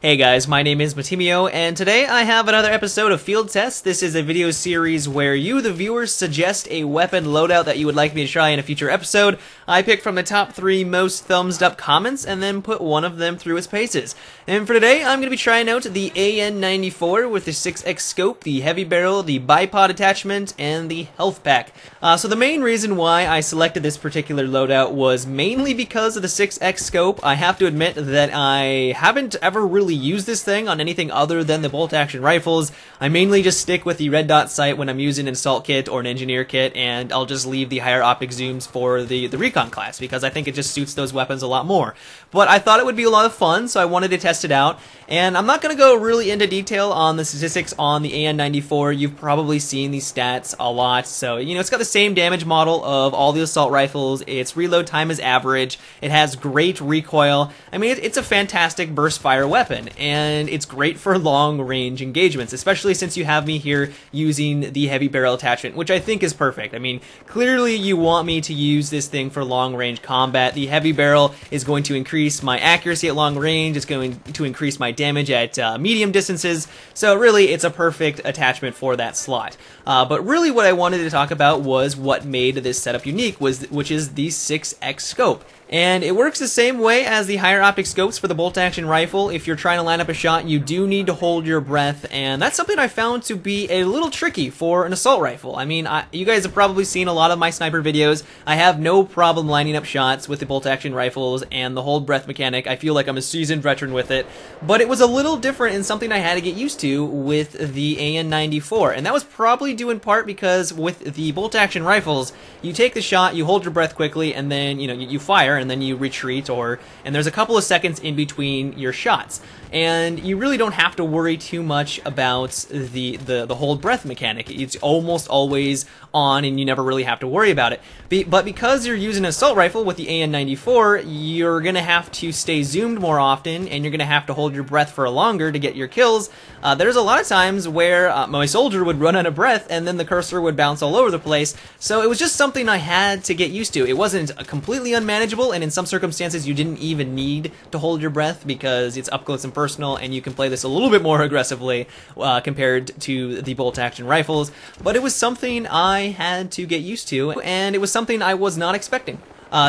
Hey guys, my name is Matimio, and today I have another episode of Field Test. This is a video series where you, the viewers, suggest a weapon loadout that you would like me to try in a future episode. I pick from the top 3 most thumbs up comments and then put one of them through its paces. And for today, I'm going to be trying out the AN-94 with the 6x scope, the heavy barrel, the bipod attachment, and the health pack. So the main reason why I selected this particular loadout was mainly because of the 6x scope. I have to admit that I haven't ever really used this thing on anything other than the bolt-action rifles. I mainly just stick with the red dot sight when I'm using an assault kit or an engineer kit, and I'll just leave the higher optic zooms for the recon class because I think it just suits those weapons a lot more. But I thought it would be a lot of fun, so I wanted to test it out. And I'm not going to go really into detail on the statistics on the AN-94. You've probably seen these stats a lot. So, you know, it's got the same damage model of all the assault rifles. Its reload time is average. It has great recoil. I mean, it's a fantastic burst fire weapon, and it's great for long range engagements, especially since you have me here using the heavy barrel attachment, which I think is perfect. I mean, clearly you want me to use this thing for long range combat. The heavy barrel is going to increase my accuracy at long range. It's going to increase my damage at medium distances. So really, it's a perfect attachment for that slot. But really what I wanted to talk about was what made this setup unique, which is the 6x scope. And it works the same way as the higher optic scopes for the bolt-action rifle. If you're trying to line up a shot, you do need to hold your breath, and that's something I found to be a little tricky for an assault rifle. I mean, you guys have probably seen a lot of my sniper videos. I have no problem lining up shots with the bolt-action rifles and the hold breath mechanic. I feel like I'm a seasoned veteran with it, but it was a little different and something I had to get used to with the AN-94, and that was probably due in part because with the bolt-action rifles, you take the shot, you hold your breath quickly, and then, you know, you fire, and then you retreat, and there's a couple of seconds in between your shots. And you really don't have to worry too much about the hold breath mechanic. It's almost always on, and you never really have to worry about it. But because you're using an assault rifle with the AN-94, you're going to have to stay zoomed more often, and you're going to have to hold your breath for longer to get your kills. There's a lot of times where my soldier would run out of breath, and then the cursor would bounce all over the place. So it was just something I had to get used to. It wasn't completely unmanageable, and in some circumstances you didn't even need to hold your breath because it's up close and personal, and you can play this a little bit more aggressively compared to the bolt-action rifles. But it was something I had to get used to, and it was something I was not expecting.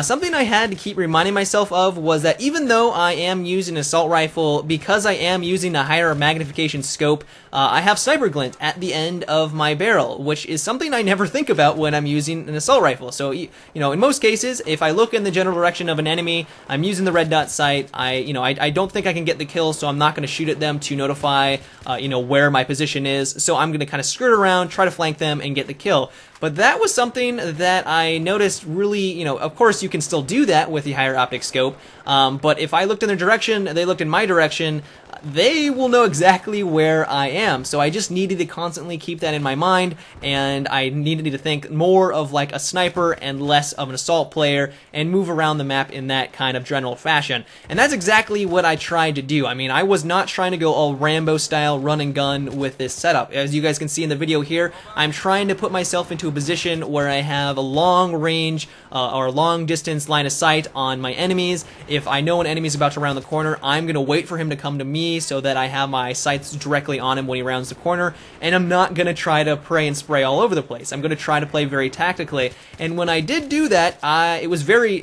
Something I had to keep reminding myself of was that even though I am using an assault rifle, because I am using a higher magnification scope, I have sniper glint at the end of my barrel, which is something I never think about when I'm using an assault rifle. So, you know, in most cases, if I look in the general direction of an enemy, I'm using the red dot sight, I don't think I can get the kill, so I'm not going to shoot at them to notify, where my position is. So I'm going to kind of skirt around, try to flank them, and get the kill. But that was something that I noticed really, of course you can still do that with the higher optic scope, but if I looked in their direction, they looked in my direction, they will know exactly where I am. So I just needed to constantly keep that in my mind, and I needed to think more of like a sniper and less of an assault player and move around the map in that kind of general fashion. And that's exactly what I tried to do. I mean, I was not trying to go all Rambo style run and gun with this setup. As you guys can see in the video here, I'm trying to put myself into a position where I have a long range or long distance line of sight on my enemies. If I know an enemy is about to round the corner, I'm going to wait for him to come to me so that I have my sights directly on him when he rounds the corner, and I'm not going to try to pray and spray all over the place. I'm going to try to play very tactically, and when I did do that, it was very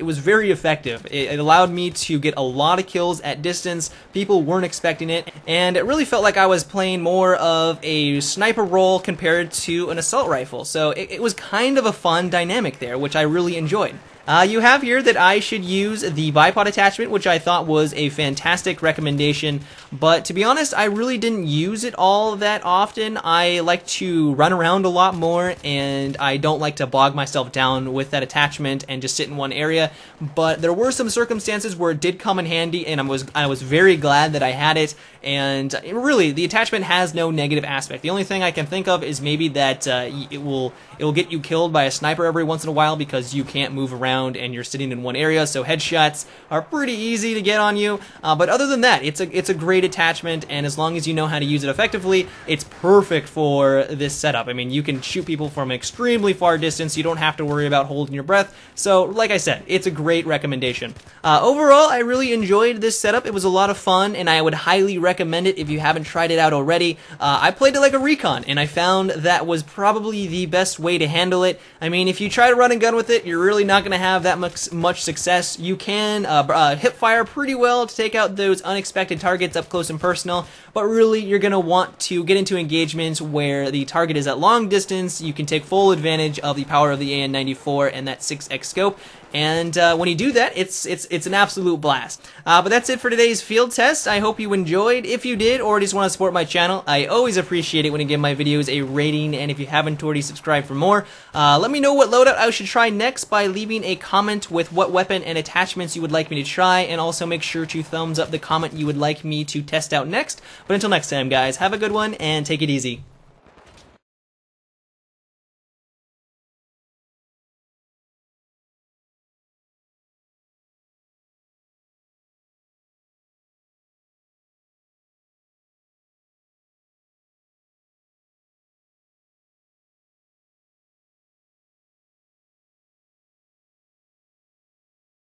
effective. It allowed me to get a lot of kills at distance. People weren't expecting it, and it really felt like I was playing more of a sniper role compared to an assault rifle, so it was kind of a fun dynamic there, which I really enjoyed. You have here that I should use the bipod attachment, which I thought was a fantastic recommendation, but to be honest, I really didn't use it all that often. I like to run around a lot more, and I don't like to bog myself down with that attachment and just sit in one area, but there were some circumstances where it did come in handy, and I was very glad that I had it, and really, the attachment has no negative aspect. The only thing I can think of is maybe that it will get you killed by a sniper every once in a while because you can't move around around and you're sitting in one area, so headshots are pretty easy to get on you. But other than that, it's a great attachment, and as long as you know how to use it effectively, it's perfect for this setup. I mean, you can shoot people from an extremely far distance. You don't have to worry about holding your breath. So, like I said, it's a great recommendation. Overall, I really enjoyed this setup. It was a lot of fun, and I would highly recommend it if you haven't tried it out already. I played it like a recon, and I found that was probably the best way to handle it. I mean, if you try to run and gun with it, you're really not going to have that much success. You can hip fire pretty well to take out those unexpected targets up close and personal, but really you're going to want to get into engagements where the target is at long distance. You can take full advantage of the power of the AN-94 and that 6x scope, and when you do that, it's an absolute blast. But that's it for today's field test. I hope you enjoyed. If you did, or just want to support my channel, I always appreciate it when you give my videos a rating, and if you haven't already subscribed for more, let me know what loadout I should try next by leaving a comment with what weapon and attachments you would like me to try, and also make sure to thumbs up the comment you would like me to test out next. But until next time, guys, have a good one, and take it easy.